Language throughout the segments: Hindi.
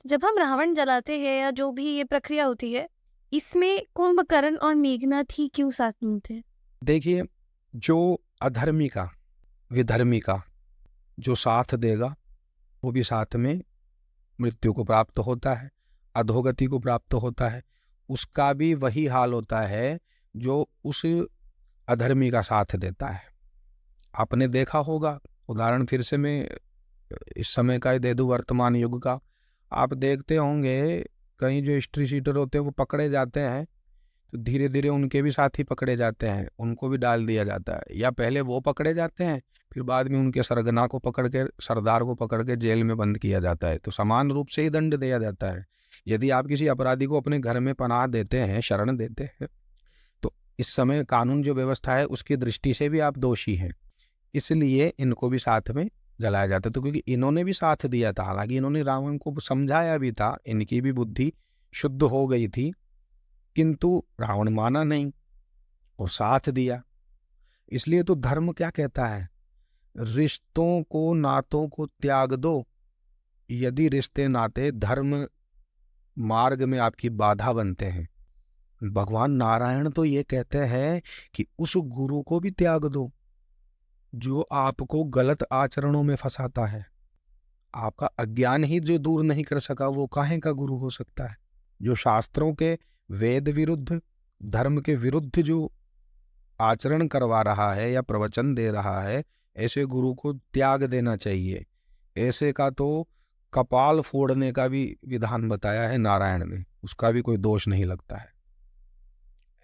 जब हम रावण जलाते हैं या जो भी ये प्रक्रिया होती है, इसमें कुंभकर्ण और मेघनाथ ही क्यों साथ में होते हैं? देखिए, जो अधर्मी का, विधर्मी का जो साथ देगा, वो भी साथ में मृत्यु को प्राप्त होता है, अधोगति को प्राप्त होता है। उसका भी वही हाल होता है जो उस अधर्मी का साथ देता है। आपने देखा होगा, उदाहरण फिर से मैं इस समय का ही दे दूं, वर्तमान युग का। आप देखते होंगे कहीं जो हिस्ट्री शीटर होते हैं वो पकड़े जाते हैं, तो धीरे धीरे उनके भी साथी पकड़े जाते हैं, उनको भी डाल दिया जाता है। या पहले वो पकड़े जाते हैं, फिर बाद में उनके सरगना को पकड़ के, सरदार को पकड़ के जेल में बंद किया जाता है। तो समान रूप से ही दंड दिया जाता है। यदि आप किसी अपराधी को अपने घर में पनाह देते हैं, शरण देते हैं, तो इस समय कानून जो व्यवस्था है उसकी दृष्टि से भी आप दोषी हैं। इसलिए इनको भी साथ में जलाया जाता है। तो क्योंकि इन्होंने भी साथ दिया था, हालांकि इन्होंने रावण को समझाया भी था, इनकी भी बुद्धि शुद्ध हो गई थी, किंतु रावण माना नहीं और साथ दिया। इसलिए तो धर्म क्या कहता है, रिश्तों को, नातों को त्याग दो यदि रिश्ते नाते धर्म मार्ग में आपकी बाधा बनते हैं। भगवान नारायण तो ये कहते हैं कि उस गुरु को भी त्याग दो जो आपको गलत आचरणों में फंसाता है। आपका अज्ञान ही जो दूर नहीं कर सका, वो काहे का गुरु हो सकता है। जो शास्त्रों के वेद विरुद्ध, धर्म के विरुद्ध जो आचरण करवा रहा है या प्रवचन दे रहा है, ऐसे गुरु को त्याग देना चाहिए। ऐसे का तो कपाल फोड़ने का भी विधान बताया है नारायण ने, उसका भी कोई दोष नहीं लगता है,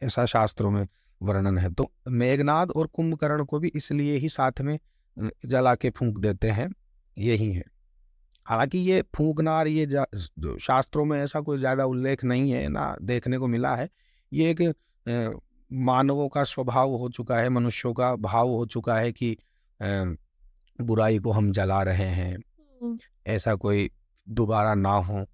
ऐसा शास्त्रों में वर्णन है। तो मेघनाद और कुंभकर्ण को भी इसलिए ही साथ में जला के फूंक देते हैं, यही है। हालांकि ये फूंकना और ये शास्त्रों में ऐसा कोई ज्यादा उल्लेख नहीं है ना, देखने को मिला है। ये एक मानवों का स्वभाव हो चुका है, मनुष्यों का भाव हो चुका है कि बुराई को हम जला रहे हैं, हम्म। ऐसा कोई दोबारा ना हो।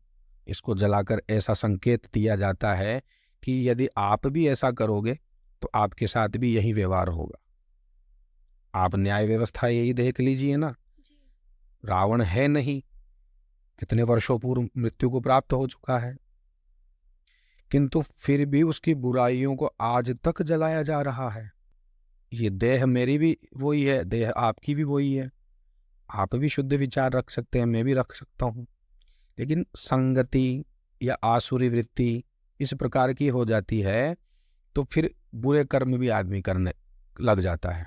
इसको जलाकर ऐसा संकेत दिया जाता है कि यदि आप भी ऐसा करोगे तो आपके साथ भी यही व्यवहार होगा। आप न्याय व्यवस्था यही देख लीजिए ना, जी। रावण है नहीं, कितने वर्षों पूर्व मृत्यु को प्राप्त हो चुका है, किंतु फिर भी उसकी बुराइयों को आज तक जलाया जा रहा है। ये देह मेरी भी वही है, देह आपकी भी वही है। आप भी शुद्ध विचार रख सकते हैं, मैं भी रख सकता हूँ, लेकिन संगति या आसुरी वृत्ति इस प्रकार की हो जाती है तो फिर बुरे कर्म भी आदमी करने लग जाता है।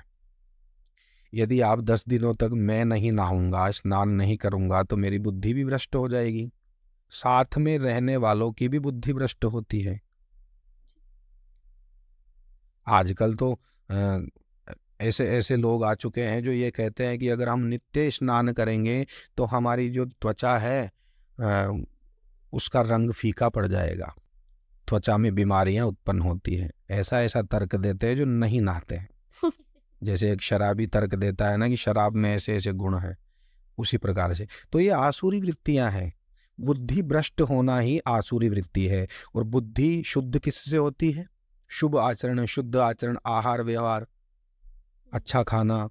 यदि आप 10 दिनों तक मैं नहीं नहाऊंगा, स्नान नहीं करूंगा, तो मेरी बुद्धि भी भ्रष्ट हो जाएगी, साथ में रहने वालों की भी बुद्धि भ्रष्ट होती है। आजकल तो ऐसे ऐसे लोग आ चुके हैं जो ये कहते हैं कि अगर हम नित्य स्नान करेंगे तो हमारी जो त्वचा है अ, उसका रंग फीका पड़ जाएगा, त्वचा में बीमारियां उत्पन्न होती हैं। ऐसा ऐसा तर्क देते हैं जो नहीं नहाते हैं। जैसे एक शराबी तर्क देता है ना कि शराब में ऐसे ऐसे गुण हैं, उसी प्रकार से तो ये आसुरी वृत्तियां हैं। बुद्धि भ्रष्ट होना ही आसुरी वृत्ति है। और बुद्धि शुद्ध किससे होती है? शुभ आचरण, शुद्ध आचरण, आहार व्यवहार, अच्छा खाना,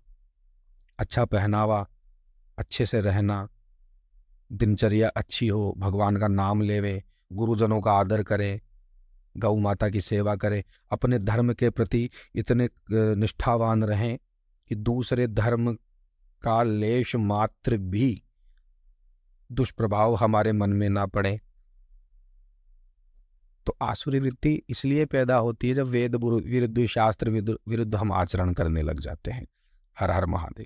अच्छा पहनावा, अच्छे से रहना, दिनचर्या अच्छी हो, भगवान का नाम लेवे, गुरुजनों का आदर करे, गौ माता की सेवा करें, अपने धर्म के प्रति इतने निष्ठावान रहें कि दूसरे धर्म का लेश मात्र भी दुष्प्रभाव हमारे मन में ना पड़े। तो आसुरी वृत्ति इसलिए पैदा होती है जब वेद विरुद्ध, शास्त्र विरुद्ध हम आचरण करने लग जाते हैं। हर हर महादेव।